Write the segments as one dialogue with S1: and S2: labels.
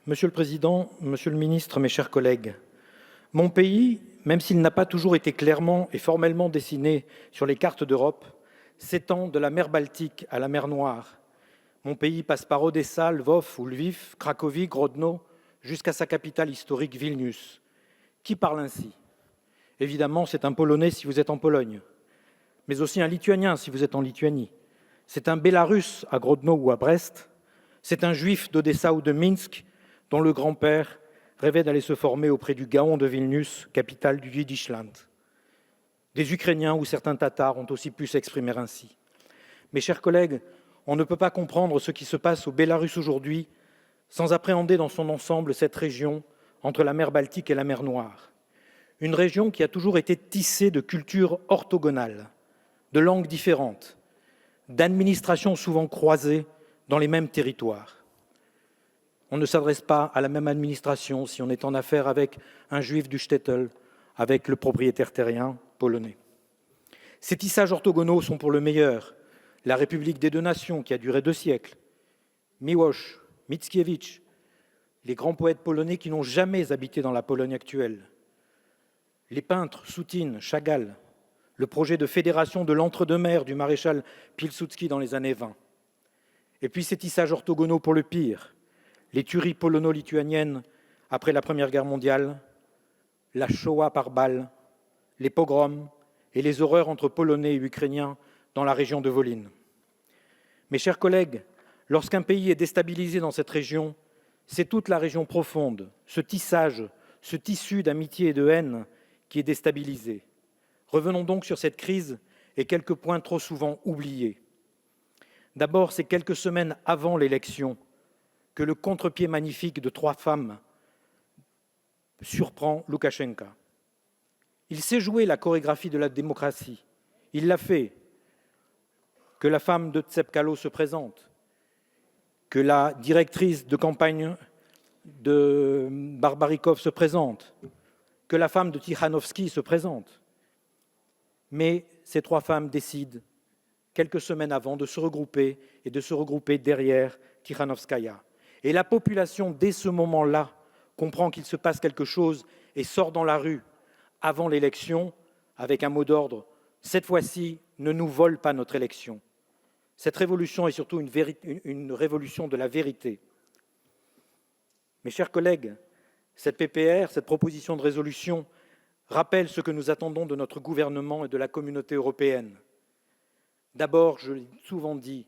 S1: Monsieur le Président, Monsieur le Ministre, mes chers collègues, mon pays, même s'il n'a pas toujours été clairement et formellement dessiné sur les cartes d'Europe, s'étend de la mer Baltique à la mer Noire. Mon pays passe par Odessa, Lvov ou Lviv, Cracovie, Grodno, jusqu'à sa capitale historique, Vilnius. Qui parle ainsi? Évidemment, c'est un Polonais si vous êtes en Pologne, mais aussi un Lituanien si vous êtes en Lituanie. C'est un Bélarusse à Grodno ou à Brest. C'est un Juif d'Odessa ou de Minsk, dont le grand-père rêvait d'aller se former auprès du Gaon de Vilnius, capitale du Yiddishland. Des Ukrainiens ou certains Tatars ont aussi pu s'exprimer ainsi. Mes chers collègues, on ne peut pas comprendre ce qui se passe au Bélarus aujourd'hui sans appréhender dans son ensemble cette région entre la mer Baltique et la mer Noire. Une région qui a toujours été tissée de cultures orthogonales, de langues différentes, d'administrations souvent croisées dans les mêmes territoires. On ne s'adresse pas à la même administration si on est en affaire avec un juif du shtetl, avec le propriétaire terrien polonais. Ces tissages orthogonaux sont pour le meilleur. La République des deux nations, qui a duré 2 siècles, Miłosz, Mickiewicz, les grands poètes polonais qui n'ont jamais habité dans la Pologne actuelle, les peintres Soutine, Chagall, le projet de fédération de l'entre-deux-mers du maréchal Pilsudski dans les années 20. Et puis ces tissages orthogonaux pour le pire, les tueries polono-lituaniennes après la Première Guerre mondiale, la Shoah par balles, les pogroms et les horreurs entre Polonais et Ukrainiens dans la région de Volyn. Mes chers collègues, lorsqu'un pays est déstabilisé dans cette région, c'est toute la région profonde, ce tissage, ce tissu d'amitié et de haine qui est déstabilisé. Revenons donc sur cette crise et quelques points trop souvent oubliés. D'abord, c'est quelques semaines avant l'élection que le contre-pied magnifique de 3 femmes surprend Loukachenko. Il sait jouer la chorégraphie de la démocratie. Il l'a fait. Que la femme de Tsepkalo se présente, que la directrice de campagne de Barbarikov se présente, que la femme de Tikhanovsky se présente. Mais ces 3 femmes décident, quelques semaines avant, de se regrouper et de se regrouper derrière Tikhanovskaya. Et la population, dès ce moment-là, comprend qu'il se passe quelque chose et sort dans la rue avant l'élection avec un mot d'ordre. Cette fois-ci, ne nous vole pas notre élection. Cette révolution est surtout une révolution de la vérité. Mes chers collègues, cette PPR, cette proposition de résolution, rappelle ce que nous attendons de notre gouvernement et de la communauté européenne. D'abord, je l'ai souvent dit,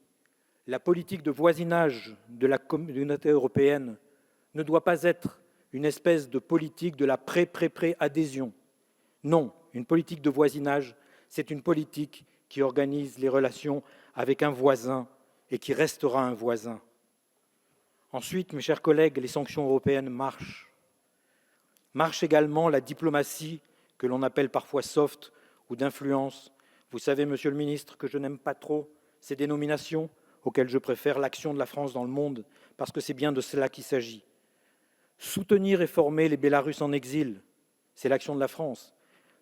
S1: la politique de voisinage de la communauté européenne ne doit pas être une espèce de politique de la pré-adhésion. Non, une politique de voisinage, c'est une politique qui organise les relations avec un voisin et qui restera un voisin. Ensuite, mes chers collègues, les sanctions européennes marchent. Marche également la diplomatie que l'on appelle parfois soft ou d'influence. Vous savez, Monsieur le Ministre, que je n'aime pas trop ces dénominations auxquelles je préfère l'action de la France dans le monde, parce que c'est bien de cela qu'il s'agit. Soutenir et former les Bélarusses en exil, c'est l'action de la France.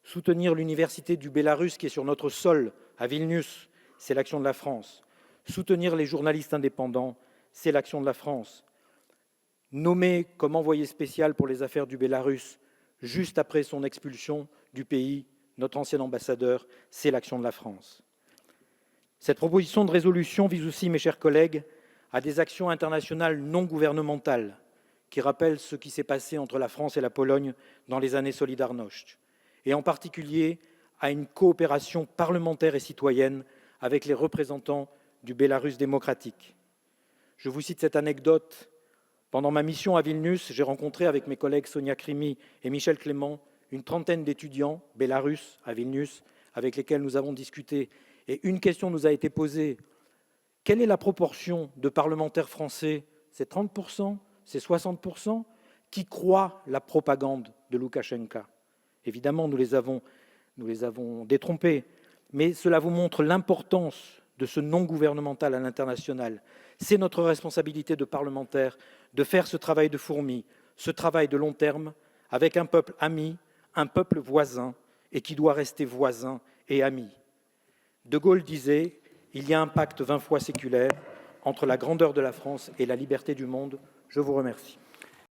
S1: Soutenir l'université du Bélarus qui est sur notre sol, à Vilnius, c'est l'action de la France. Soutenir les journalistes indépendants, c'est l'action de la France. Nommer comme envoyé spécial pour les affaires du Bélarus, juste après son expulsion du pays, notre ancien ambassadeur, c'est l'action de la France. Cette proposition de résolution vise aussi, mes chers collègues, à des actions internationales non gouvernementales qui rappellent ce qui s'est passé entre la France et la Pologne dans les années Solidarność, et en particulier à une coopération parlementaire et citoyenne avec les représentants du Bélarus démocratique. Je vous cite cette anecdote. Pendant ma mission à Vilnius, j'ai rencontré avec mes collègues Sonia Krimi et Michel Clément une trentaine d'étudiants bélarusses à Vilnius avec lesquels nous avons discuté. Et une question nous a été posée. Quelle est la proportion de parlementaires français? C'est 30%? C'est 60%? Qui croient la propagande de Loukachenko? Évidemment, nous les avons détrompés. Mais cela vous montre l'importance de ce non-gouvernemental à l'international. C'est notre responsabilité de parlementaires de faire ce travail de fourmi, ce travail de long terme, avec un peuple ami, un peuple voisin, et qui doit rester voisin et ami. De Gaulle disait « Il y a un pacte 20 fois séculaire entre la grandeur de la France et la liberté du monde ». Je vous remercie.